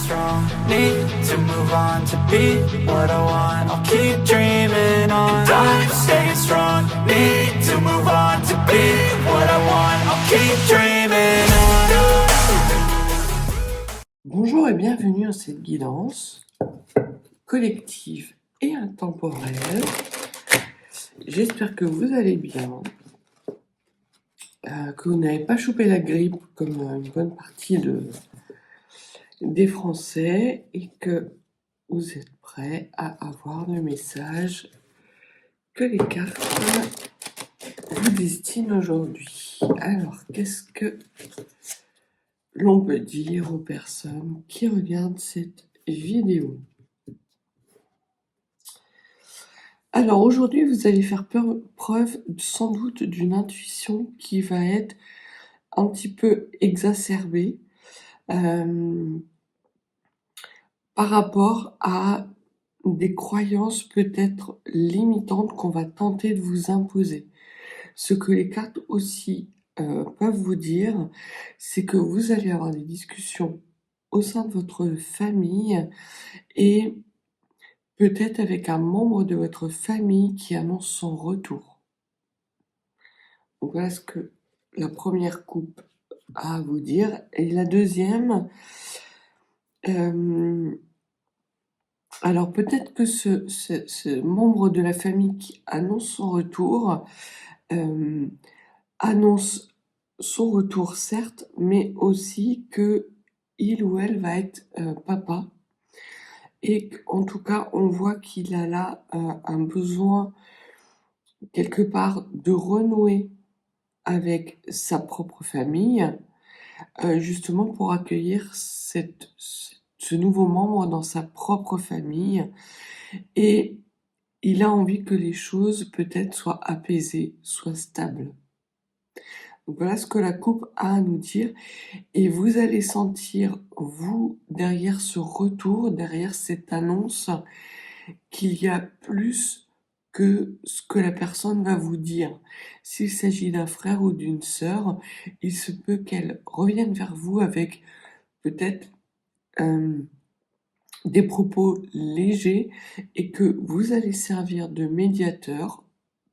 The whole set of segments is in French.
strong, need to move on to be what I want. I'll keep dreaming on. And I'm staying strong, need to move on to be what I want. I'll keep dreaming on. Bonjour et bienvenue dans cette guidance collective et intemporelle. J'espère que vous allez bien, que vous n'avez pas chopé la grippe comme une bonne partie des Français et que vous êtes prêts à avoir le message que les cartes vous destinent aujourd'hui. Alors, qu'est-ce que l'on peut dire aux personnes qui regardent cette vidéo? Alors aujourd'hui, vous allez faire preuve sans doute d'une intuition qui va être un petit peu exacerbée par rapport à des croyances peut-être limitantes qu'on va tenter de vous imposer. Ce que les cartes aussi peuvent vous dire, c'est que vous allez avoir des discussions au sein de votre famille et peut-être avec un membre de votre famille qui annonce son retour. Donc voilà ce que la première coupe a à vous dire. Et la deuxième, alors peut-être que ce membre de la famille qui annonce son retour, annonce son retour certes, mais aussi que il ou elle va être papa. Et en tout cas, on voit qu'il a là un besoin quelque part de renouer avec sa propre famille, justement pour accueillir ce nouveau membre dans sa propre famille. Et il a envie que les choses peut-être soient apaisées, soient stables. Donc voilà ce que la coupe a à nous dire. Et vous allez sentir, vous, derrière ce retour, derrière cette annonce, qu'il y a plus que ce que la personne va vous dire. S'il s'agit d'un frère ou d'une sœur, il se peut qu'elle revienne vers vous avec peut-être des propos légers et que vous allez servir de médiateur,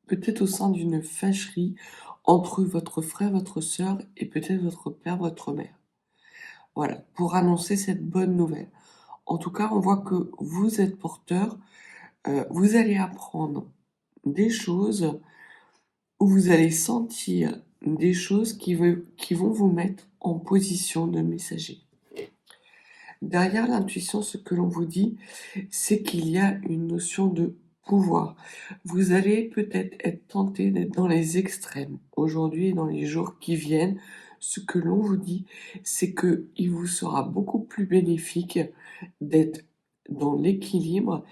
peut-être au sein d'une fâcherie entre votre frère, votre sœur et peut-être votre père, votre mère. Voilà, pour annoncer cette bonne nouvelle. En tout cas, on voit que vous êtes porteur, vous allez apprendre des choses où vous allez sentir des choses qui vont vous mettre en position de messager. Derrière l'intuition, ce que l'on vous dit, c'est qu'il y a une notion de pouvoir. Vous allez peut-être être tenté d'être dans les extrêmes. Aujourd'hui et dans les jours qui viennent, ce que l'on vous dit, c'est qu'il vous sera beaucoup plus bénéfique d'être dans l'équilibre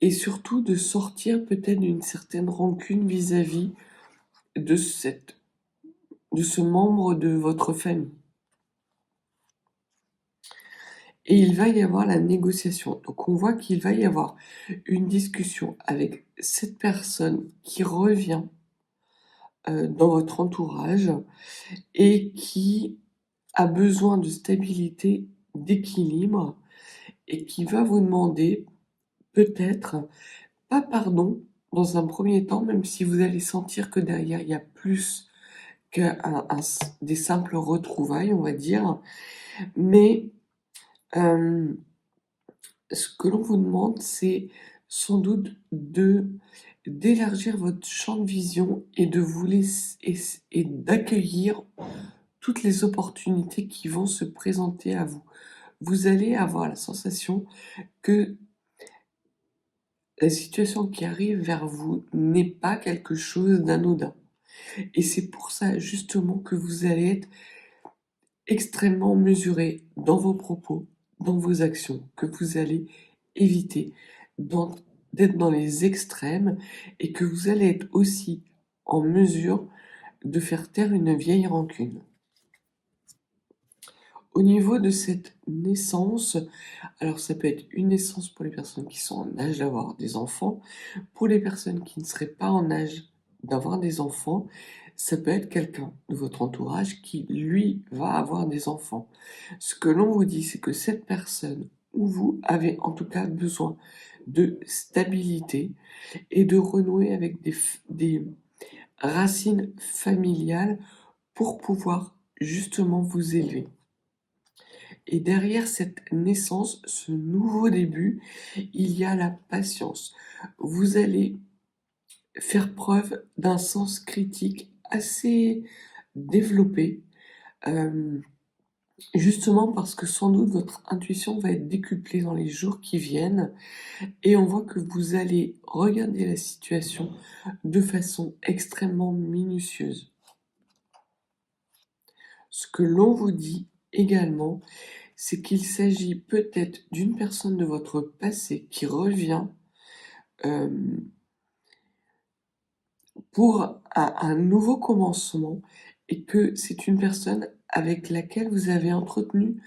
et surtout de sortir peut-être d'une certaine rancune vis-à-vis de ce membre de votre famille. Et il va y avoir la négociation. Donc on voit qu'il va y avoir une discussion avec cette personne qui revient dans votre entourage et qui a besoin de stabilité, d'équilibre et qui va vous demander peut-être, pas pardon dans un premier temps, même si vous allez sentir que derrière il y a plus que des simples retrouvailles, on va dire, mais ce que l'on vous demande, c'est sans doute d'élargir votre champ de vision et de vous laisser et d'accueillir toutes les opportunités qui vont se présenter à vous. Vous allez avoir la sensation que la situation qui arrive vers vous n'est pas quelque chose d'anodin. Et c'est pour ça justement que vous allez être extrêmement mesuré dans vos propos, dans vos actions, que vous allez éviter d'être dans les extrêmes et que vous allez être aussi en mesure de faire taire une vieille rancune. Au niveau de cette naissance, alors ça peut être une naissance pour les personnes qui sont en âge d'avoir des enfants. Pour les personnes qui ne seraient pas en âge d'avoir des enfants, ça peut être quelqu'un de votre entourage qui, lui, va avoir des enfants. Ce que l'on vous dit, c'est que cette personne ou vous avez en tout cas besoin de stabilité et de renouer avec des racines familiales pour pouvoir justement vous élever. Et derrière cette naissance, ce nouveau début, il y a la patience. Vous allez faire preuve d'un sens critique assez développé, euh, justement parce que sans doute votre intuition va être décuplée dans les jours qui viennent et on voit que vous allez regarder la situation de façon extrêmement minutieuse. Ce que l'on vous dit également, c'est qu'il s'agit peut-être d'une personne de votre passé qui revient euh, pour un nouveau commencement et que c'est une personne avec laquelle vous avez entretenu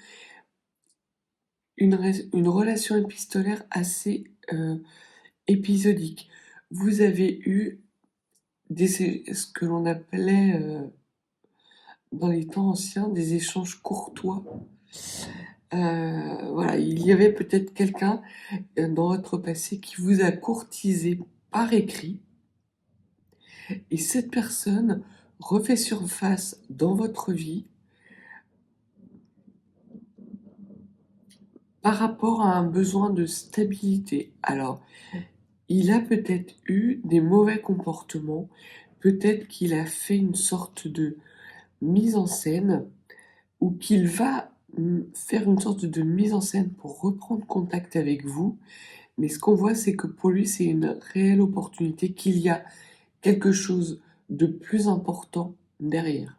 une relation épistolaire assez épisodique. Vous avez eu ce que l'on appelait dans les temps anciens des échanges courtois. Voilà, il y avait peut-être quelqu'un dans votre passé qui vous a courtisé par écrit et cette personne refait surface dans votre vie par rapport à un besoin de stabilité. Alors, il a peut-être eu des mauvais comportements, peut-être qu'il a fait une sorte de mise en scène ou qu'il va faire une sorte de mise en scène pour reprendre contact avec vous. Mais ce qu'on voit, c'est que pour lui, c'est une réelle opportunité, qu'il y a quelque chose de plus important derrière.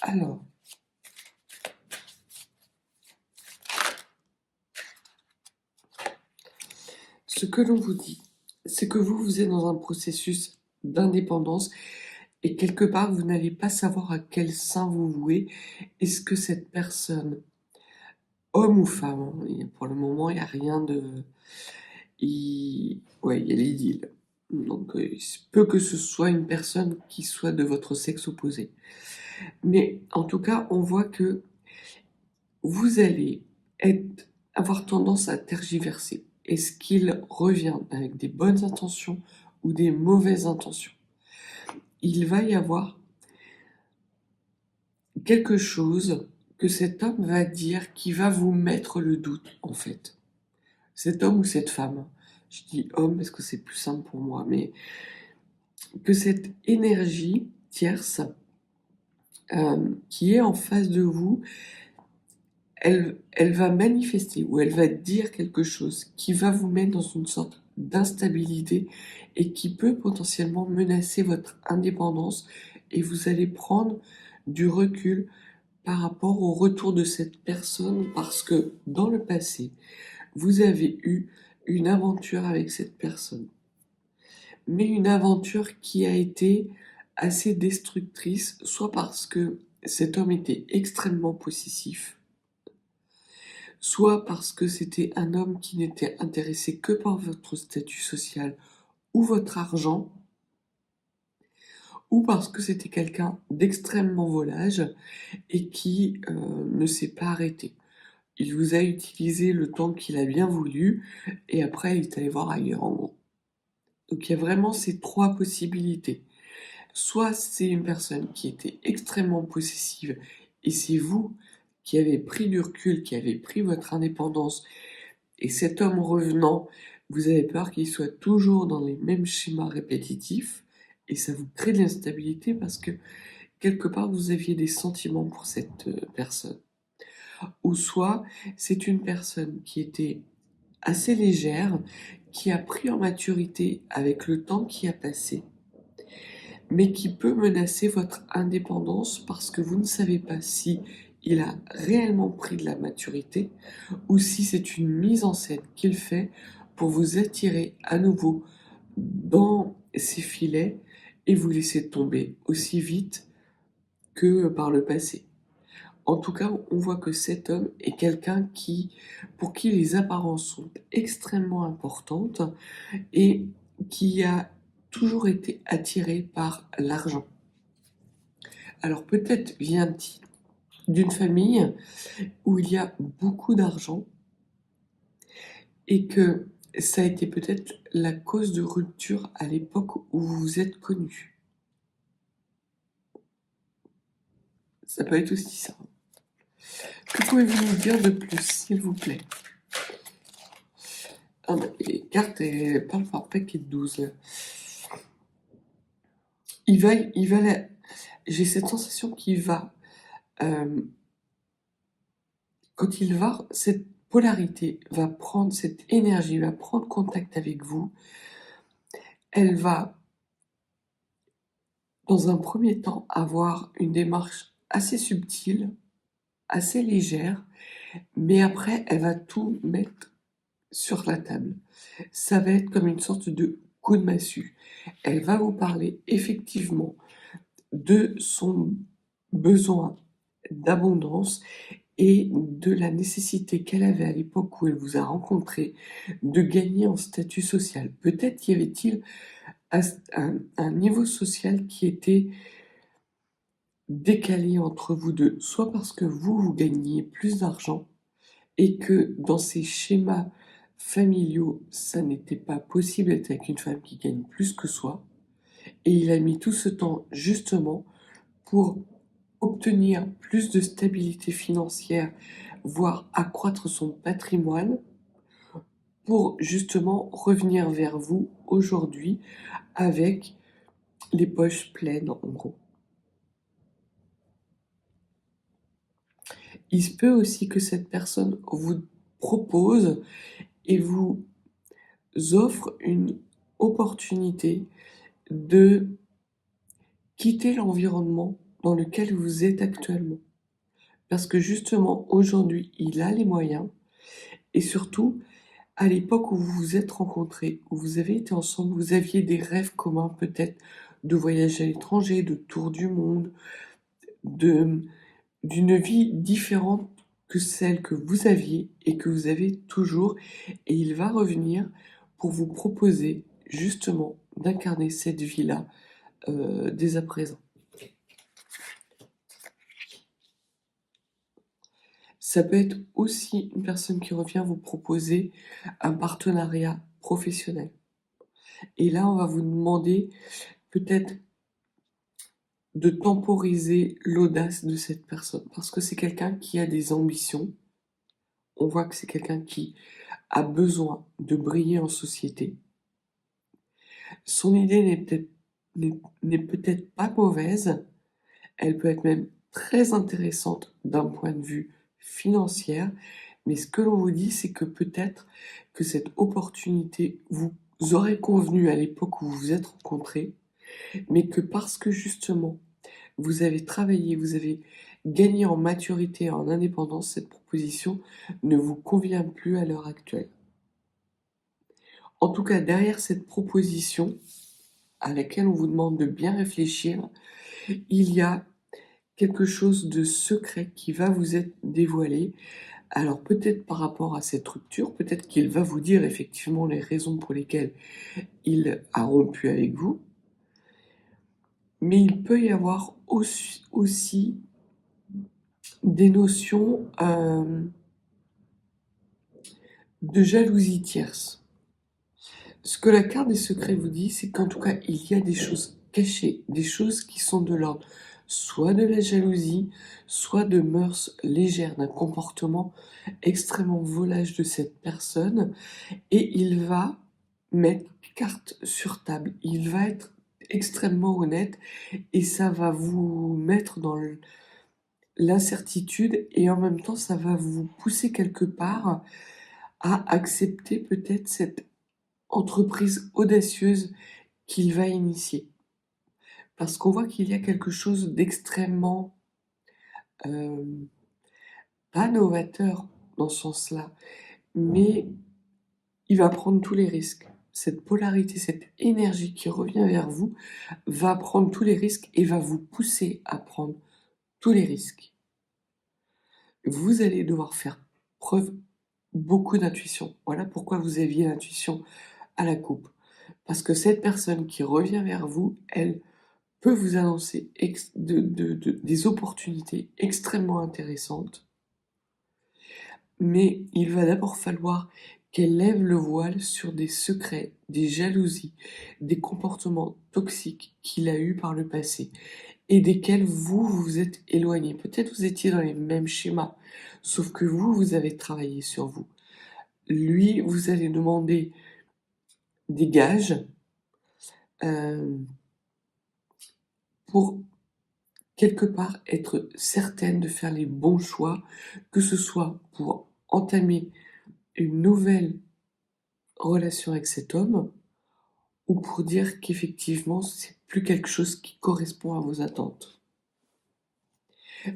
Alors, ce que l'on vous dit, c'est que vous êtes dans un processus d'indépendance et quelque part, vous n'allez pas savoir à quel sein vous vouez. Est-ce que cette personne, homme ou femme, hein, pour le moment, il n'y a rien de... Ouais, il y a l'idylle. Donc, il se peut que ce soit une personne qui soit de votre sexe opposé. Mais en tout cas, on voit que vous allez avoir tendance à tergiverser. Est-ce qu'il revient avec des bonnes intentions ou des mauvaises intentions? Il va y avoir quelque chose que cet homme va dire qui va vous mettre le doute, en fait. Cet homme ou cette femme. Je dis homme parce que c'est plus simple pour moi, mais que cette énergie tierce qui est en face de vous, elle va manifester ou elle va dire quelque chose qui va vous mettre dans une sorte d'instabilité et qui peut potentiellement menacer votre indépendance et vous allez prendre du recul par rapport au retour de cette personne parce que dans le passé, vous avez eu une aventure avec cette personne. Mais une aventure qui a été assez destructrice, soit parce que cet homme était extrêmement possessif, soit parce que c'était un homme qui n'était intéressé que par votre statut social ou votre argent, ou parce que c'était quelqu'un d'extrêmement volage et qui ne s'est pas arrêté. Il vous a utilisé le temps qu'il a bien voulu et après il est allé voir ailleurs en gros. Donc il y a vraiment ces trois possibilités. Soit c'est une personne qui était extrêmement possessive et c'est vous qui avez pris du recul, qui avez pris votre indépendance et cet homme revenant, vous avez peur qu'il soit toujours dans les mêmes schémas répétitifs et ça vous crée de l'instabilité parce que quelque part vous aviez des sentiments pour cette personne. Ou soit c'est une personne qui était assez légère, qui a pris en maturité avec le temps qui a passé, mais qui peut menacer votre indépendance parce que vous ne savez pas si il a réellement pris de la maturité ou si c'est une mise en scène qu'il fait pour vous attirer à nouveau dans ses filets et vous laisser tomber aussi vite que par le passé. En tout cas, on voit que cet homme est quelqu'un pour qui les apparences sont extrêmement importantes et qui a toujours été attiré par l'argent. Alors peut-être vient-il d'une famille où il y a beaucoup d'argent et que ça a été peut-être la cause de rupture à l'époque où vous vous êtes connus. Ça peut être aussi ça. Que pouvez-vous nous dire de plus, s'il vous plaît? Ah bah, les cartes, elles parlent par paquet de 12, là. J'ai cette sensation qu'il va, quand il va, cette polarité va prendre, cette énergie va prendre contact avec vous. Elle va, dans un premier temps, avoir une démarche assez subtile, assez légère, mais après, elle va tout mettre sur la table. Ça va être comme une sorte de coup de massue. Elle va vous parler effectivement de son besoin d'abondance et de la nécessité qu'elle avait à l'époque où elle vous a rencontré de gagner en statut social. Peut-être y avait-il un niveau social qui était décalé entre vous deux, soit parce que vous gagniez plus d'argent et que dans ces schémas familiaux, ça n'était pas possible d'être avec une femme qui gagne plus que soi, et il a mis tout ce temps justement pour obtenir plus de stabilité financière, voire accroître son patrimoine, pour justement revenir vers vous aujourd'hui avec les poches pleines, en gros. Il se peut aussi que cette personne vous propose et vous offre une opportunité de quitter l'environnement dans lequel vous êtes actuellement. Parce que justement, aujourd'hui, il a les moyens et surtout, à l'époque où vous vous êtes rencontrés, où vous avez été ensemble, vous aviez des rêves communs peut-être de voyage à l'étranger, de tour du monde, de d'une vie différente que celle que vous aviez et que vous avez toujours, et il va revenir pour vous proposer justement d'incarner cette vie-là dès à présent. Ça peut être aussi une personne qui revient vous proposer un partenariat professionnel. Et là, on va vous demander peut-être de temporiser l'audace de cette personne, parce que c'est quelqu'un qui a des ambitions. On voit que c'est quelqu'un qui a besoin de briller en société. Son idée n'est peut-être pas mauvaise, elle peut être même très intéressante d'un point de vue financier, mais ce que l'on vous dit, c'est que peut-être que cette opportunité vous aurait convenu à l'époque où vous vous êtes rencontrés, mais que parce que justement vous avez travaillé, vous avez gagné en maturité et en indépendance, cette proposition ne vous convient plus à l'heure actuelle. En tout cas, derrière cette proposition, à laquelle on vous demande de bien réfléchir, il y a quelque chose de secret qui va vous être dévoilé. Alors peut-être par rapport à cette rupture, peut-être qu'il va vous dire effectivement les raisons pour lesquelles il a rompu avec vous, mais il peut y avoir aussi des notions de jalousie tierce. Ce que la carte des secrets vous dit, c'est qu'en tout cas, il y a des choses cachées, des choses qui sont de l'ordre soit de la jalousie, soit de mœurs légères, d'un comportement extrêmement volage de cette personne, et il va mettre carte sur table. Il va être extrêmement honnête, et ça va vous mettre dans l'incertitude, et en même temps, ça va vous pousser quelque part à accepter peut-être cette entreprise audacieuse qu'il va initier. Parce qu'on voit qu'il y a quelque chose d'extrêmement pas novateur dans ce sens-là, mais il va prendre tous les risques. Cette polarité, cette énergie qui revient vers vous va prendre tous les risques et va vous pousser à prendre tous les risques. Vous allez devoir faire preuve beaucoup d'intuition. Voilà pourquoi vous aviez l'intuition à la coupe. Parce que cette personne qui revient vers vous, elle peut vous annoncer des opportunités extrêmement intéressantes, mais il va d'abord falloir qu'elle lève le voile sur des secrets, des jalousies, des comportements toxiques qu'il a eus par le passé et desquels vous vous êtes éloigné. Peut-être vous étiez dans les mêmes schémas, sauf que vous avez travaillé sur vous. Lui, vous allez demander des gages euh, pour quelque part être certaine de faire les bons choix, que ce soit pour entamer une nouvelle relation avec cet homme ou pour dire qu'effectivement c'est plus quelque chose qui correspond à vos attentes.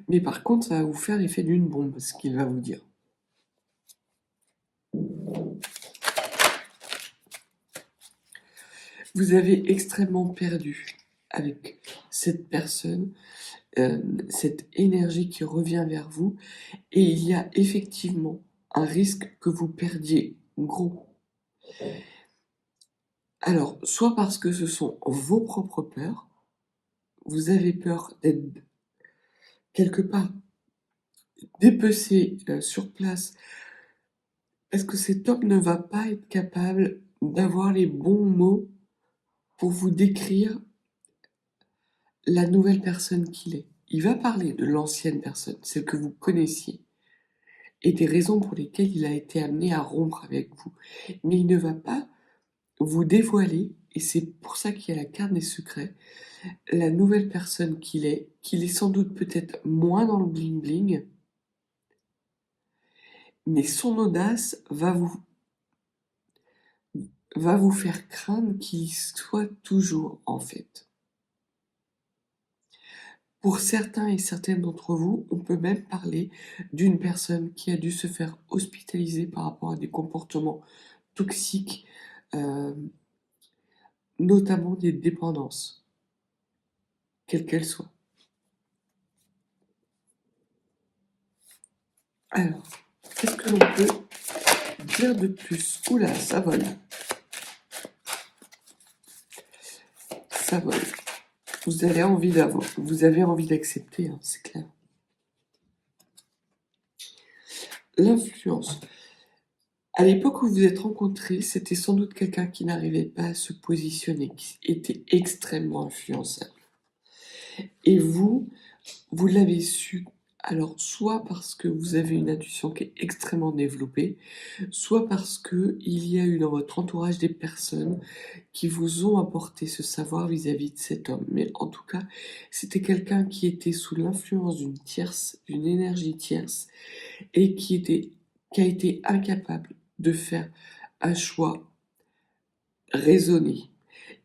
Mais par contre, ça va vous faire l'effet d'une bombe, ce qu'il va vous dire. Vous avez extrêmement perdu avec cette personne, cette énergie qui revient vers vous, et il y a effectivement un risque que vous perdiez gros. Alors, soit parce que ce sont vos propres peurs, vous avez peur d'être quelque part dépecé sur place, parce que cet homme ne va pas être capable d'avoir les bons mots pour vous décrire la nouvelle personne qu'il est. Il va parler de l'ancienne personne, celle que vous connaissiez, et des raisons pour lesquelles il a été amené à rompre avec vous. Mais il ne va pas vous dévoiler, et c'est pour ça qu'il y a la carte des secrets, la nouvelle personne qu'il est sans doute peut-être moins dans le bling-bling, mais son audace va vous faire craindre qu'il y soit toujours, en fait. Pour certains et certaines d'entre vous, on peut même parler d'une personne qui a dû se faire hospitaliser par rapport à des comportements toxiques, notamment des dépendances, quelles qu'elles soient. Alors, qu'est-ce que l'on peut dire de plus? Oula, ça vole. Ça vole. Vous avez envie d'accepter, hein, c'est clair. L'influence. À l'époque où vous vous êtes rencontrés, c'était sans doute quelqu'un qui n'arrivait pas à se positionner, qui était extrêmement influençable. Et vous l'avez su, alors soit parce que vous avez une intuition qui est extrêmement développée, soit parce que il y a eu dans votre entourage des personnes qui vous ont apporté ce savoir vis-à-vis de cet homme. Mais en tout cas, c'était quelqu'un qui était sous l'influence d'une énergie tierce, et qui a été incapable de faire un choix raisonné.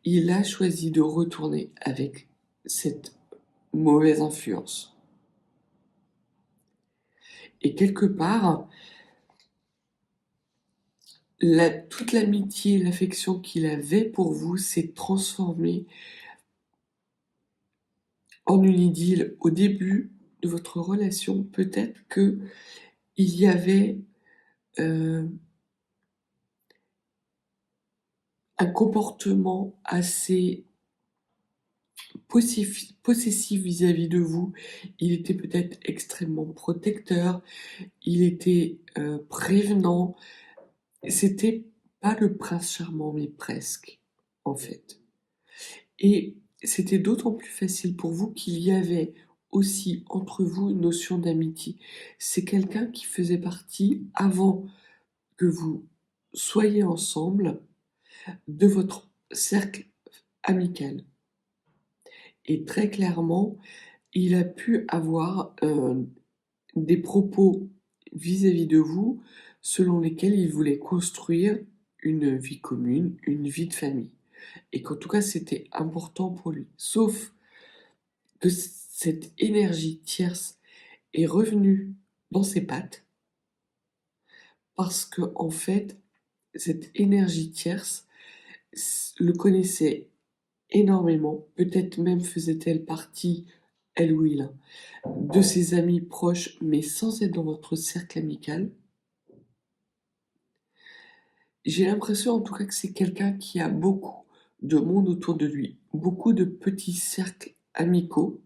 Il a choisi de retourner avec cette mauvaise influence. Et quelque part, toute l'amitié et l'affection qu'il avait pour vous s'est transformée en une idylle. Au début de votre relation, peut-être que il y avait un comportement assez possessif vis-à-vis de vous. Il était peut-être extrêmement protecteur, il était prévenant. C'était pas le prince charmant, mais presque, en fait. Et c'était d'autant plus facile pour vous qu'il y avait aussi entre vous une notion d'amitié. C'est quelqu'un qui faisait partie, avant que vous soyez ensemble, de votre cercle amical. Et très clairement, il a pu avoir des propos vis-à-vis de vous selon lesquels il voulait construire une vie commune, une vie de famille. Et qu'en tout cas, c'était important pour lui. Sauf que cette énergie tierce est revenue dans ses pattes parce que, en fait, cette énergie tierce le connaissait énormément, peut-être même faisait-elle partie, elle ou il, de ses amis proches, mais sans être dans votre cercle amical. J'ai l'impression en tout cas que c'est quelqu'un qui a beaucoup, de monde autour de lui, beaucoup de petits cercles amicaux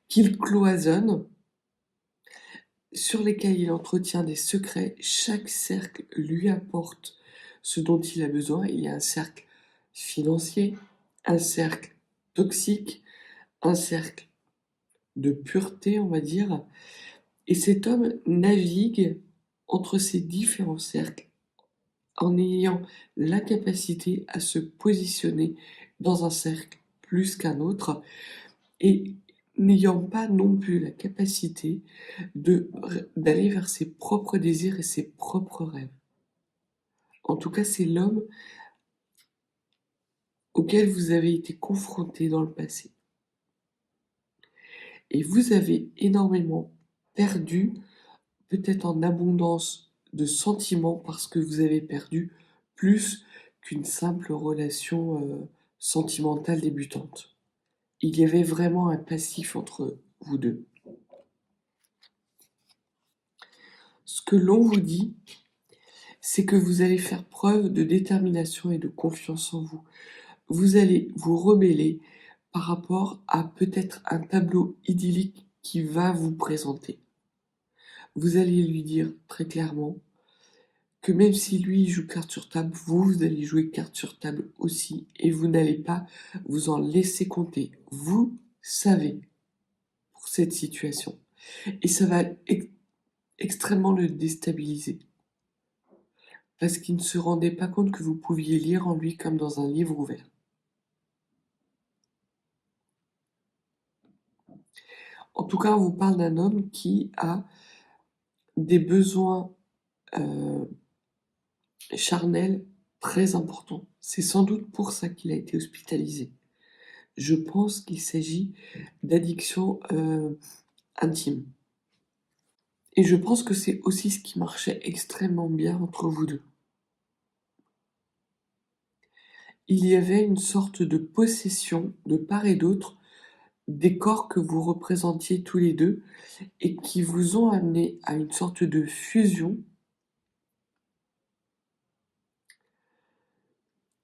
qu'il cloisonne, sur lesquels il entretient des secrets. Chaque cercle lui apporte ce dont il a besoin. Il y a un cercle financier, un cercle toxique, un cercle de pureté, on va dire. Et cet homme navigue entre ces différents cercles en ayant la capacité à se positionner dans un cercle plus qu'un autre et n'ayant pas non plus la capacité d'aller vers ses propres désirs et ses propres rêves. En tout cas, c'est l'homme auquel vous avez été confronté dans le passé. Et vous avez énormément perdu, peut-être en abondance de sentiments, parce que vous avez perdu plus qu'une simple relation sentimentale débutante. Il y avait vraiment un passif entre vous deux. Ce que l'on vous dit, c'est que vous allez faire preuve de détermination et de confiance en vous. Vous allez vous rebeller par rapport à peut-être un tableau idyllique qui va vous présenter. Vous allez lui dire très clairement que même si lui joue carte sur table, vous allez jouer carte sur table aussi et vous n'allez pas vous en laisser compter. Vous savez pour cette situation et ça va extrêmement le déstabiliser parce qu'il ne se rendait pas compte que vous pouviez lire en lui comme dans un livre ouvert. En tout cas, on vous parle d'un homme qui a des besoins charnels très importants. C'est sans doute pour ça qu'il a été hospitalisé. Je pense qu'il s'agit d'addiction intime. Et je pense que c'est aussi ce qui marchait extrêmement bien entre vous deux. Il y avait une sorte de possession de part et d'autre des corps que vous représentiez tous les deux et qui vous ont amené à une sorte de fusion.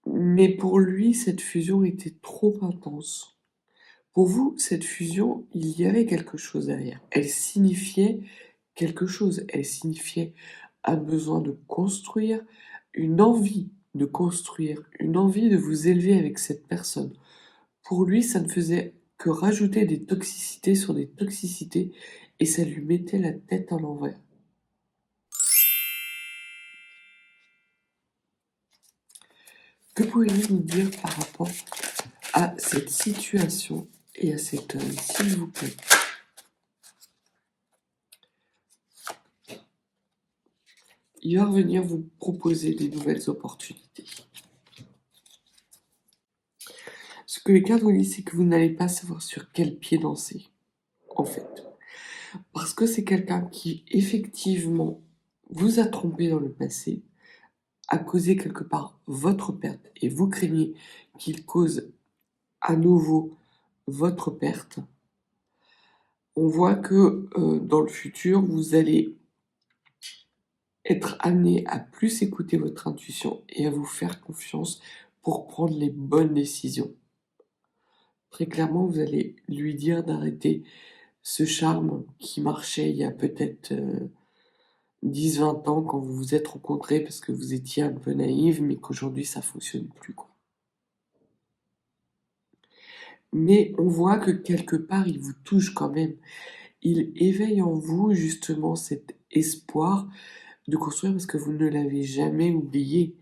Mais pour lui, cette fusion était trop intense. Pour vous, cette fusion, il y avait quelque chose derrière. Elle signifiait quelque chose. Elle signifiait un besoin de construire, une envie de construire, une envie de vous élever avec cette personne. Pour lui, ça ne faisait que rajouter des toxicités sur des toxicités et ça lui mettait la tête à l'envers. Que pourriez-vous nous dire par rapport à cette situation et à cet homme, s'il vous plaît? Il va revenir vous proposer des nouvelles opportunités. Ce que les cartes vous disent, c'est que vous n'allez pas savoir sur quel pied danser, en fait. Parce que c'est quelqu'un qui, effectivement, vous a trompé dans le passé, a causé quelque part votre perte, et vous craignez qu'il cause à nouveau votre perte. On voit que dans le futur, vous allez être amené à plus écouter votre intuition et à vous faire confiance pour prendre les bonnes décisions. Très clairement, vous allez lui dire d'arrêter ce charme qui marchait il y a peut-être 10-20 ans quand vous vous êtes rencontrés parce que vous étiez un peu naïve, mais qu'aujourd'hui ça fonctionne plus, quoi. Mais on voit que quelque part, il vous touche quand même. Il éveille en vous justement cet espoir de construire parce que vous ne l'avez jamais oublié.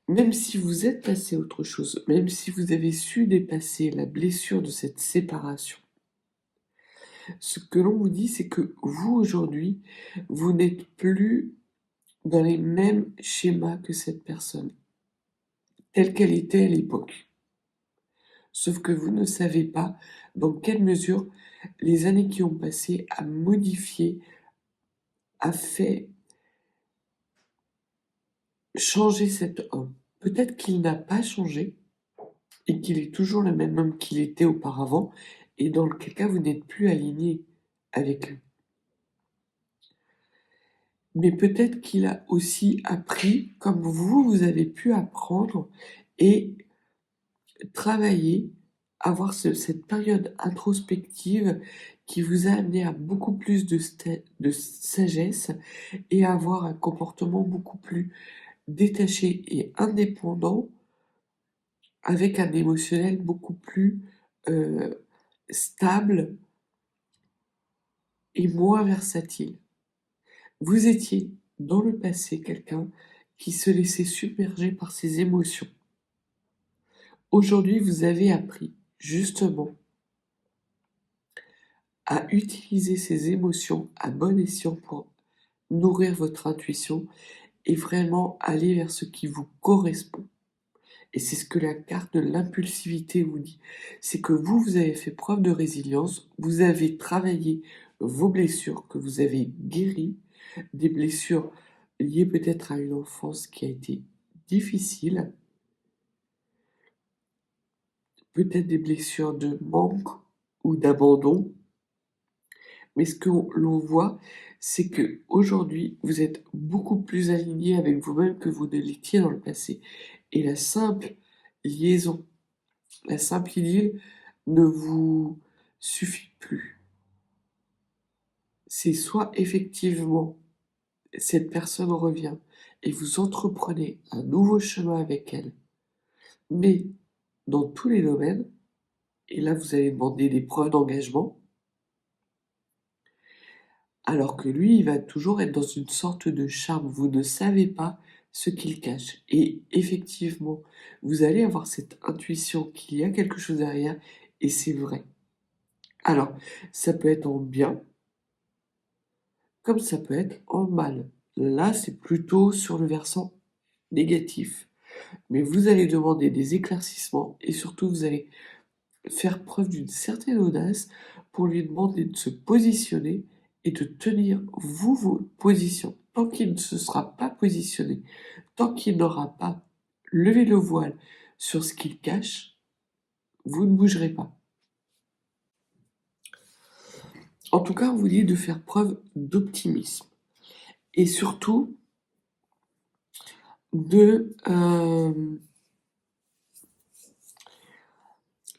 Même si vous êtes passé à autre chose, même si vous avez su dépasser la blessure de cette séparation, ce que l'on vous dit, c'est que vous, aujourd'hui, vous n'êtes plus dans les mêmes schémas que cette personne, telle qu'elle était à l'époque. Sauf que vous ne savez pas dans quelle mesure les années qui ont passé a modifié, a fait changer cet homme. Peut-être qu'il n'a pas changé et qu'il est toujours le même homme qu'il était auparavant, et dans quel cas vous n'êtes plus aligné avec lui. Mais peut-être qu'il a aussi appris, comme vous avez pu apprendre, et travailler, avoir cette période introspective qui vous a amené à beaucoup plus de sagesse et à avoir un comportement beaucoup plus détaché et indépendant avec un émotionnel beaucoup plus stable et moins versatile. Vous étiez dans le passé quelqu'un qui se laissait submerger par ses émotions. Aujourd'hui, vous avez appris justement à utiliser ces émotions à bon escient pour nourrir votre intuition et vraiment aller vers ce qui vous correspond. Et c'est ce que la carte de l'impulsivité vous dit. C'est que vous avez fait preuve de résilience, vous avez travaillé vos blessures, que vous avez guéries, des blessures liées peut-être à une enfance qui a été difficile, peut-être des blessures de manque ou d'abandon. Mais ce que l'on voit, c'est que aujourd'hui, vous êtes beaucoup plus aligné avec vous-même que vous ne l'étiez dans le passé. Et la simple liaison, la simple idylle ne vous suffit plus. C'est soit effectivement cette personne revient et vous entreprenez un nouveau chemin avec elle, mais dans tous les domaines, et là vous allez demander des preuves d'engagement, alors que lui, il va toujours être dans une sorte de charme. Vous ne savez pas ce qu'il cache. Et effectivement, vous allez avoir cette intuition qu'il y a quelque chose derrière, et c'est vrai. Alors, ça peut être en bien, comme ça peut être en mal. Là, c'est plutôt sur le versant négatif. Mais vous allez demander des éclaircissements, et surtout, vous allez faire preuve d'une certaine audace pour lui demander de se positionner et de tenir vos positions. Tant qu'il ne se sera pas positionné, tant qu'il n'aura pas levé le voile sur ce qu'il cache, vous ne bougerez pas. En tout cas, on vous dit de faire preuve d'optimisme et surtout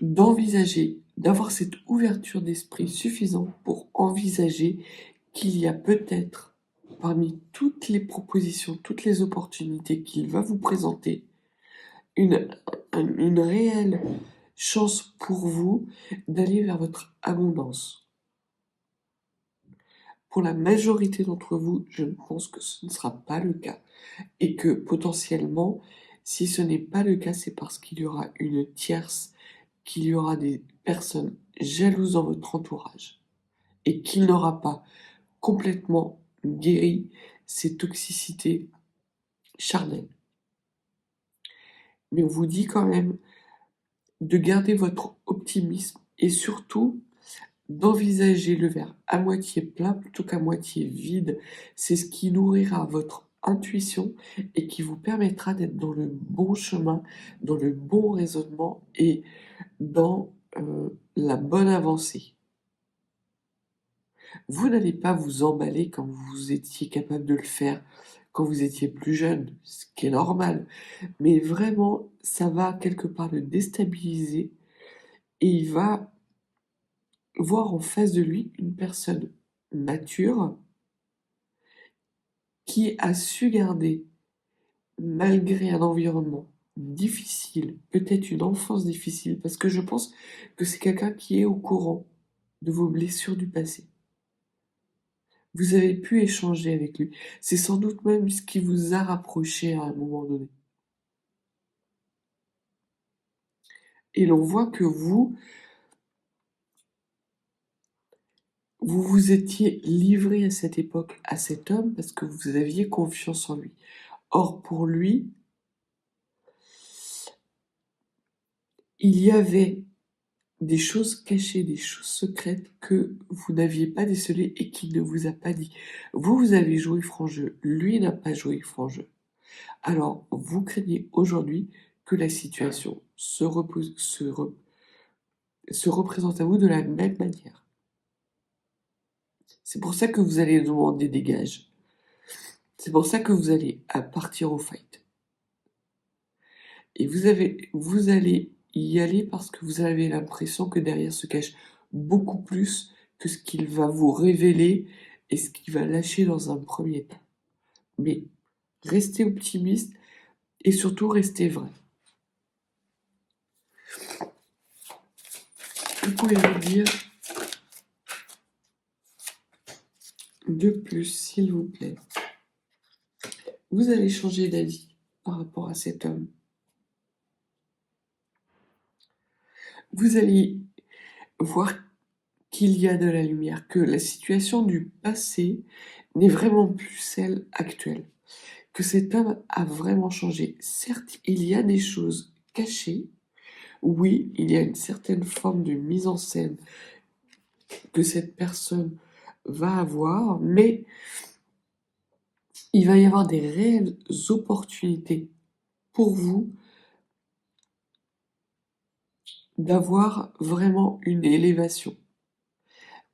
d'envisager, d'avoir cette ouverture d'esprit suffisante pour envisager qu'il y a peut-être, parmi toutes les propositions, toutes les opportunités qu'il va vous présenter, une réelle chance pour vous d'aller vers votre abondance. Pour la majorité d'entre vous, je pense que ce ne sera pas le cas. Et que potentiellement, si ce n'est pas le cas, c'est parce qu'il y aura une tierce, qu'il y aura des personnes jalouses dans votre entourage et qu'il n'aura pas complètement guéri ces toxicités charnelles. Mais on vous dit quand même de garder votre optimisme et surtout d'envisager le verre à moitié plein plutôt qu'à moitié vide. C'est ce qui nourrira votre intuition et qui vous permettra d'être dans le bon chemin, dans le bon raisonnement et dans la bonne avancée. Vous n'allez pas vous emballer quand vous étiez capable de le faire quand vous étiez plus jeune, ce qui est normal. Mais vraiment, ça va quelque part le déstabiliser et il va voir en face de lui une personne mature qui a su garder, malgré un environnement difficile, peut-être une enfance difficile, parce que je pense que c'est quelqu'un qui est au courant de vos blessures du passé. Vous avez pu échanger avec lui. C'est sans doute même ce qui vous a rapproché à un moment donné. Et l'on voit que vous vous étiez livré à cette époque, à cet homme, parce que vous aviez confiance en lui. Or, pour lui, il y avait des choses cachées, des choses secrètes que vous n'aviez pas décelées et qu'il ne vous a pas dit. Vous avez joué franc jeu, lui n'a pas joué franc jeu. Alors, vous craignez aujourd'hui que la situation se représente à vous de la même manière. C'est pour ça que vous allez demander des gages. C'est pour ça que vous allez partir au fight. Et vous allez y aller parce que vous avez l'impression que derrière se cache beaucoup plus que ce qu'il va vous révéler et ce qu'il va lâcher dans un premier temps. Mais restez optimiste et surtout restez vrai. Vous pouvez me dire de plus, s'il vous plaît. Vous allez changer d'avis par rapport à cet homme. Vous allez voir qu'il y a de la lumière, que la situation du passé n'est vraiment plus celle actuelle, que cet homme a vraiment changé. Certes, il y a des choses cachées, oui, il y a une certaine forme de mise en scène que cette personne va avoir, mais il va y avoir des réelles opportunités pour vous d'avoir vraiment une élévation.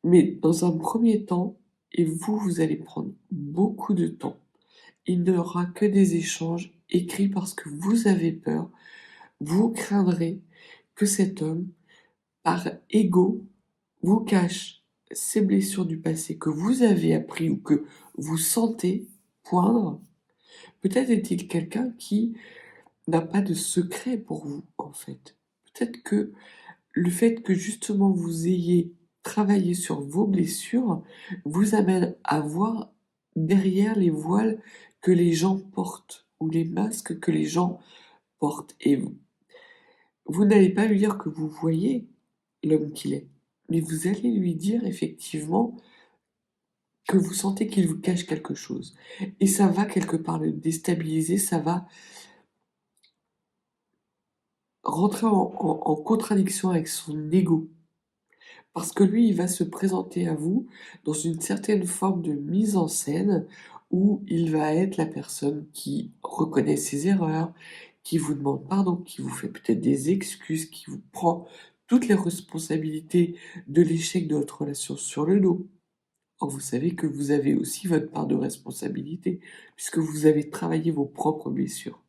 Mais dans un premier temps, et vous allez prendre beaucoup de temps. Il n'y aura que des échanges écrits parce que vous avez peur. Vous craindrez que cet homme, par ego, vous cache ces blessures du passé que vous avez appris ou que vous sentez poindre. Peut-être est-il quelqu'un qui n'a pas de secret pour vous, en fait. Peut-être que le fait que justement vous ayez travaillé sur vos blessures vous amène à voir derrière les voiles que les gens portent ou les masques que les gens portent. Et vous n'allez pas lui dire que vous voyez l'homme qu'il est, mais vous allez lui dire effectivement que vous sentez qu'il vous cache quelque chose. Et ça va quelque part le déstabiliser, ça va rentrer en contradiction avec son ego. Parce que lui, il va se présenter à vous dans une certaine forme de mise en scène où il va être la personne qui reconnaît ses erreurs, qui vous demande pardon, qui vous fait peut-être des excuses, qui vous prend toutes les responsabilités de l'échec de votre relation sur le dos. Or, vous savez que vous avez aussi votre part de responsabilité, puisque vous avez travaillé vos propres blessures.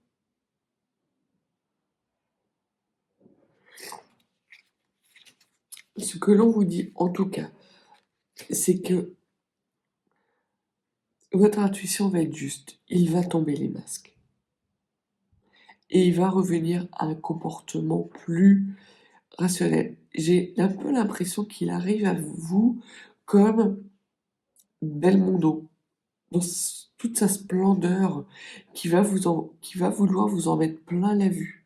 Ce que l'on vous dit, en tout cas, c'est que votre intuition va être juste. Il va tomber les masques. Et il va revenir à un comportement plus rationnel. J'ai un peu l'impression qu'il arrive à vous comme Belmondo, dans toute sa splendeur, qui va vouloir vous en mettre plein la vue.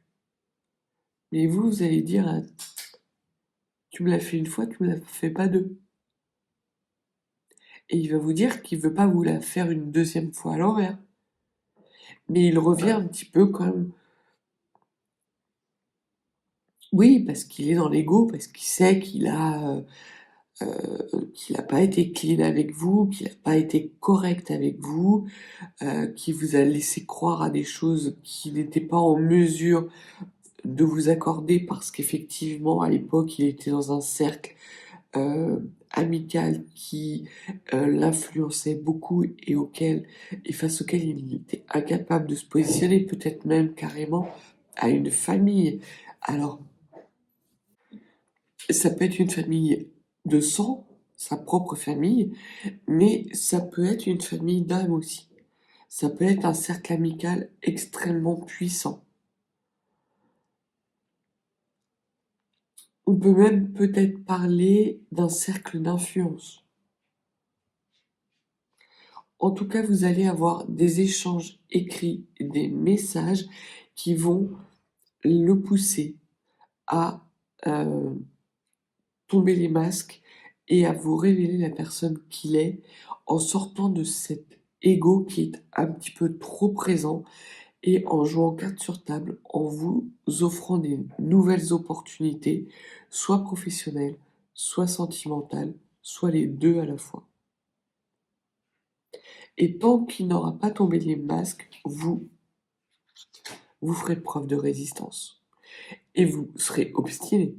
Mais vous allez dire, ah, tu me l'as fait une fois, tu me l'as fait pas deux. Et il va vous dire qu'il veut pas vous la faire une deuxième fois à l'envers. Mais il revient un petit peu comme, oui, parce qu'il est dans l'ego, parce qu'il sait qu'il a pas été clean avec vous, qu'il a pas été correct avec vous, qui vous a laissé croire à des choses qu'il n'était pas en mesure de vous accorder parce qu'effectivement, à l'époque, il était dans un cercle amical qui l'influençait beaucoup et face auquel il était incapable de se positionner, peut-être même carrément à une famille. Alors, ça peut être une famille de sang, sa propre famille, mais ça peut être une famille d'âme aussi. Ça peut être un cercle amical extrêmement puissant. On peut même peut-être parler d'un cercle d'influence. En tout cas, vous allez avoir des échanges écrits, des messages qui vont le pousser à tomber les masques et à vous révéler la personne qu'il est en sortant de cet ego qui est un petit peu trop présent et en jouant carte sur table, en vous offrant des nouvelles opportunités, soit professionnelles, soit sentimentales, soit les deux à la fois. Et tant qu'il n'aura pas tombé les masques, vous ferez preuve de résistance. Et vous serez obstiné.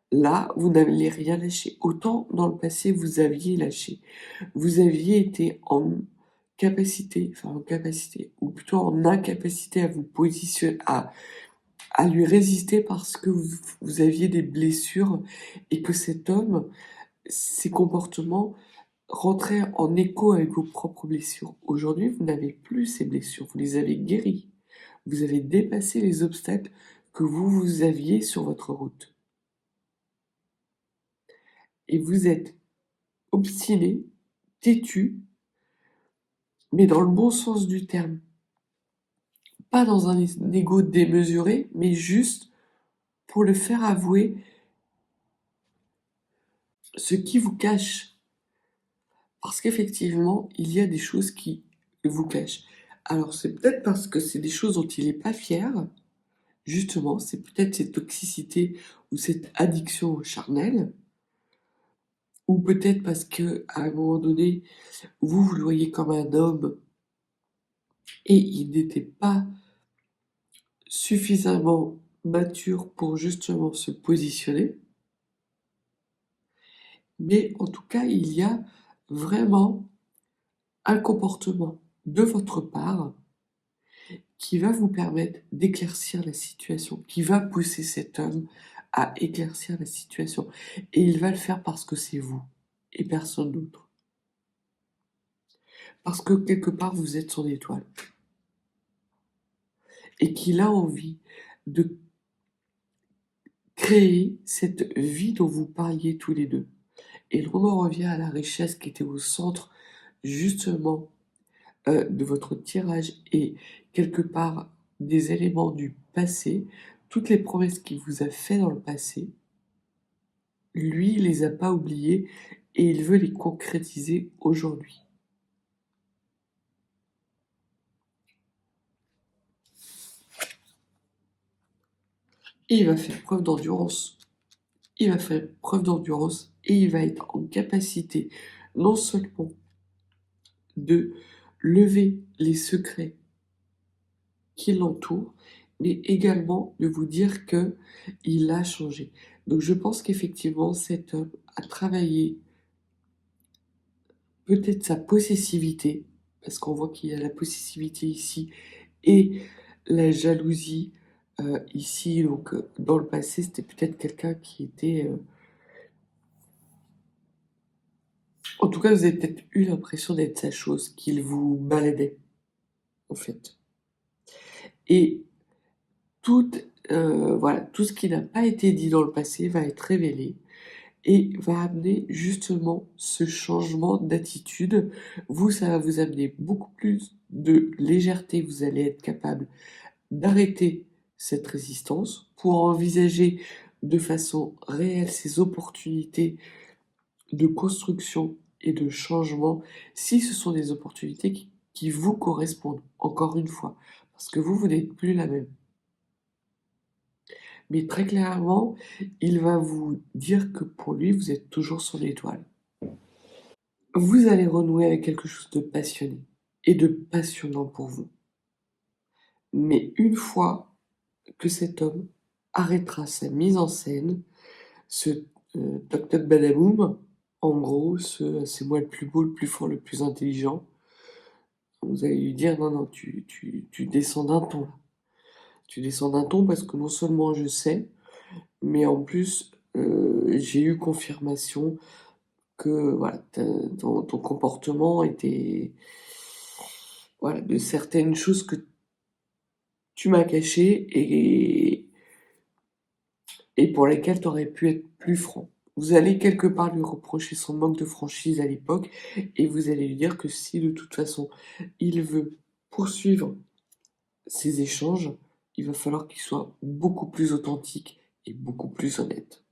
Là, vous n'allez rien lâcher. Autant dans le passé, vous aviez lâché. Vous aviez été en capacité, ou plutôt en incapacité à vous positionner, à à lui résister parce que vous aviez des blessures et que cet homme, ses comportements rentraient en écho avec vos propres blessures. Aujourd'hui, vous n'avez plus ces blessures, vous les avez guéries. Vous avez dépassé les obstacles que vous aviez sur votre route. Et vous êtes obstiné, têtu, mais dans le bon sens du terme. Pas dans un ego démesuré, mais juste pour le faire avouer ce qui vous cache. Parce qu'effectivement, il y a des choses qui vous cachent. Alors c'est peut-être parce que c'est des choses dont il n'est pas fier, justement, c'est peut-être cette toxicité ou cette addiction au charnel, ou peut-être parce que à un moment donné, vous le voyez comme un homme et il n'était pas suffisamment mature pour justement se positionner. Mais en tout cas, il y a vraiment un comportement de votre part qui va vous permettre d'éclaircir la situation, qui va pousser cet homme à éclaircir la situation. Et il va le faire parce que c'est vous et personne d'autre. Parce que quelque part, vous êtes son étoile. Et qu'il a envie de créer cette vie dont vous parliez tous les deux. Et l'on en revient à la richesse qui était au centre justement de votre tirage et quelque part des éléments du passé, toutes les promesses qu'il vous a fait dans le passé, lui, il les a pas oubliées et il veut les concrétiser aujourd'hui. Et il va faire preuve d'endurance. Il va faire preuve d'endurance et il va être en capacité non seulement de lever les secrets qui l'entourent, mais également de vous dire que il a changé. Donc je pense qu'effectivement cet homme a travaillé peut-être sa possessivité, parce qu'on voit qu'il y a la possessivité ici et la jalousie ici. Donc dans le passé, c'était peut-être quelqu'un qui était... En tout cas, vous avez peut-être eu l'impression d'être sa chose, qu'il vous baladait, en fait. Et voilà, tout ce qui n'a pas été dit dans le passé va être révélé et va amener justement ce changement d'attitude. Vous, ça va vous amener beaucoup plus de légèreté. Vous allez être capable d'arrêter cette résistance pour envisager de façon réelle ces opportunités de construction et de changement si ce sont des opportunités qui vous correspondent, encore une fois, parce que vous n'êtes plus la même. Mais très clairement, il va vous dire que pour lui, vous êtes toujours son étoile. Vous allez renouer avec quelque chose de passionné et de passionnant pour vous. Mais une fois que cet homme arrêtera sa mise en scène, ce toc toc badaboum, en gros, c'est moi le plus beau, le plus fort, le plus intelligent, vous allez lui dire non, non, tu descends d'un ton là. Tu descends d'un ton parce que non seulement je sais, mais en plus j'ai eu confirmation que voilà, ton comportement était voilà, de certaines choses que tu m'as cachées et pour lesquelles tu aurais pu être plus franc. Vous allez quelque part lui reprocher son manque de franchise à l'époque et vous allez lui dire que si de toute façon il veut poursuivre ces échanges, il va falloir qu'il soit beaucoup plus authentique et beaucoup plus honnête.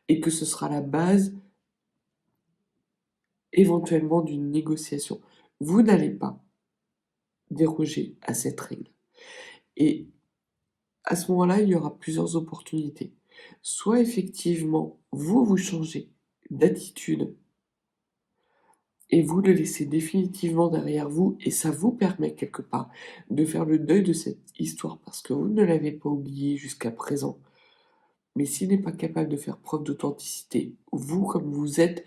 Et que ce sera la base éventuellement d'une négociation. Vous n'allez pas déroger à cette règle. Et à ce moment-là, il y aura plusieurs opportunités. Soit effectivement, vous changez d'attitude et vous le laissez définitivement derrière vous et ça vous permet quelque part de faire le deuil de cette histoire parce que vous ne l'avez pas oublié jusqu'à présent. Mais s'il n'est pas capable de faire preuve d'authenticité, vous, comme vous êtes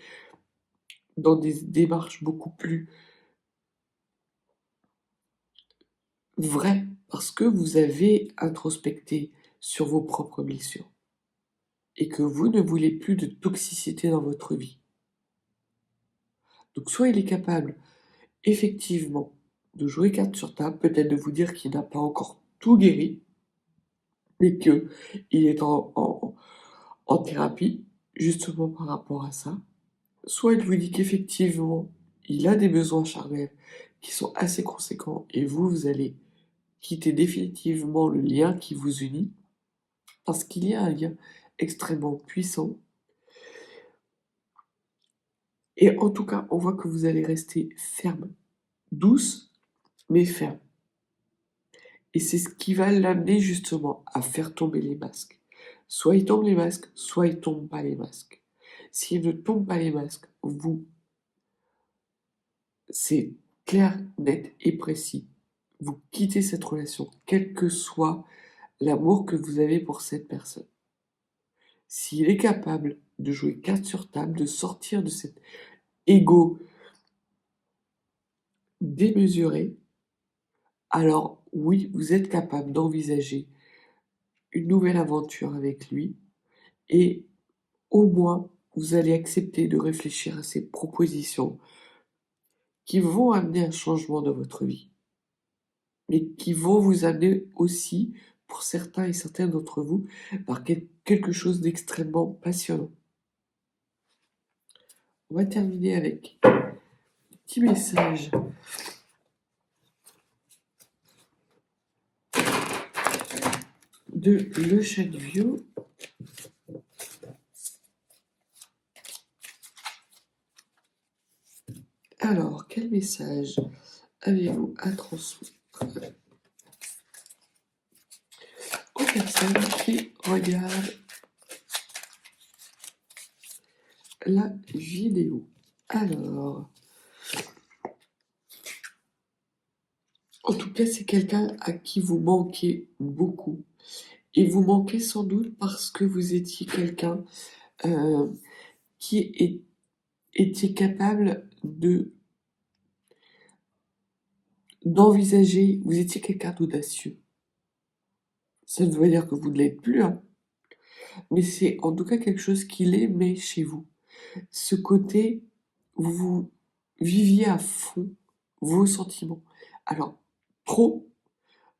dans des démarches beaucoup plus vraies parce que vous avez introspecté sur vos propres blessures et que vous ne voulez plus de toxicité dans votre vie. Donc soit il est capable effectivement de jouer carte sur table, peut-être de vous dire qu'il n'a pas encore tout guéri, mais qu'il est en thérapie justement par rapport à ça. Soit il vous dit qu'effectivement il a des besoins charnels qui sont assez conséquents et vous allez quitter définitivement le lien qui vous unit, parce qu'il y a un lien extrêmement puissant. Et en tout cas, on voit que vous allez rester ferme, douce, mais ferme. Et c'est ce qui va l'amener justement à faire tomber les masques. Soit il tombe les masques, soit il tombe pas les masques. S'il ne tombe pas les masques, vous, c'est clair, net et précis. Vous quittez cette relation, quel que soit l'amour que vous avez pour cette personne. S'il est capable de jouer carte sur table, de sortir de cet ego démesuré, alors oui, vous êtes capable d'envisager une nouvelle aventure avec lui et au moins vous allez accepter de réfléchir à ces propositions qui vont amener un changement dans votre vie, mais qui vont vous amener aussi, pour certains et certaines d'entre vous, par quelque chose d'extrêmement passionnant. On va terminer avec un petit message de Le Chat de Vieux. Alors, quel message avez-vous à transmettre aux personnes qui regardent la vidéo? Alors, en tout cas, c'est quelqu'un à qui vous manquez beaucoup. Et vous manquez sans doute parce que vous étiez quelqu'un qui était capable d'envisager, vous étiez quelqu'un d'audacieux. Ça ne veut pas dire que vous ne l'êtes plus, hein, mais c'est en tout cas quelque chose qu'il aimait chez vous. Ce côté, vous viviez à fond vos sentiments. Alors, trop,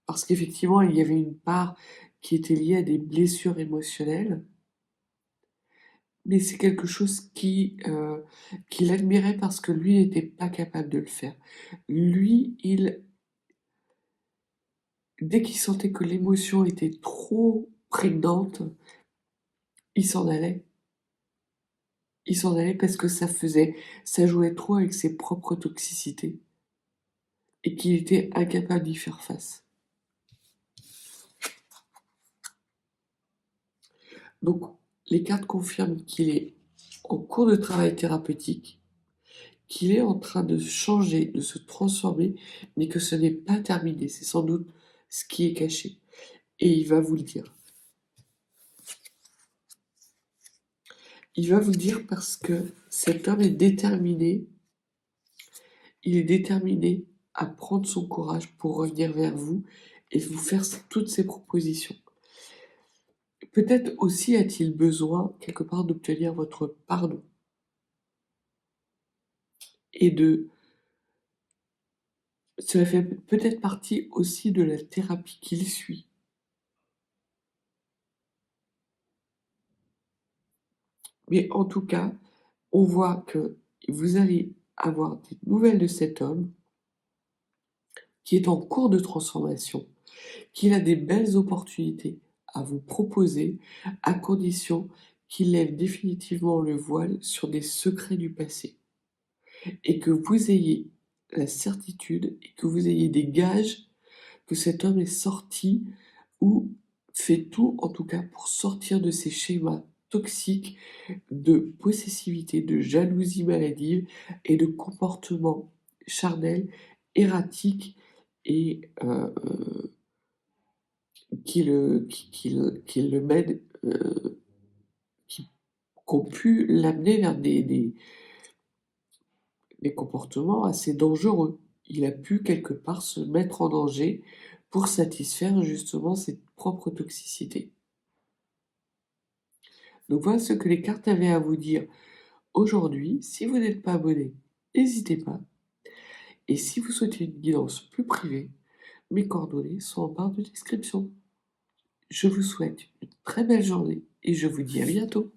parce qu'effectivement, il y avait une part qui était liée à des blessures émotionnelles, mais c'est quelque chose qu'il admirait parce que lui n'était pas capable de le faire. Lui, dès qu'il sentait que l'émotion était trop prégnante, il s'en allait. Il s'en allait parce que ça jouait trop avec ses propres toxicités et qu'il était incapable d'y faire face. Donc, les cartes confirment qu'il est en cours de travail thérapeutique, qu'il est en train de changer, de se transformer, mais que ce n'est pas terminé. C'est sans doute ce qui est caché. Et il va vous le dire. Il va vous le dire parce que cet homme est déterminé. Il est déterminé à prendre son courage pour revenir vers vous et vous faire toutes ces propositions. Peut-être aussi a-t-il besoin, quelque part, d'obtenir votre pardon. Et cela fait peut-être partie aussi de la thérapie qu'il suit. Mais en tout cas, on voit que vous allez avoir des nouvelles de cet homme qui est en cours de transformation, qu'il a des belles opportunités à vous proposer, à condition qu'il lève définitivement le voile sur des secrets du passé. Et que vous ayez la certitude et que vous ayez des gages que cet homme est sorti ou fait tout, en tout cas, pour sortir de ces schémas toxiques de possessivité, de jalousie maladive et de comportements charnels, erratiques et qui le mènent, qui ont pu l'amener vers des comportements assez dangereux. Il a pu quelque part se mettre en danger pour satisfaire justement cette propre toxicité. Donc voilà ce que les cartes avaient à vous dire aujourd'hui. Si vous n'êtes pas abonné, n'hésitez pas. Et si vous souhaitez une guidance plus privée, mes coordonnées sont en barre de description. Je vous souhaite une très belle journée et je vous dis à bientôt.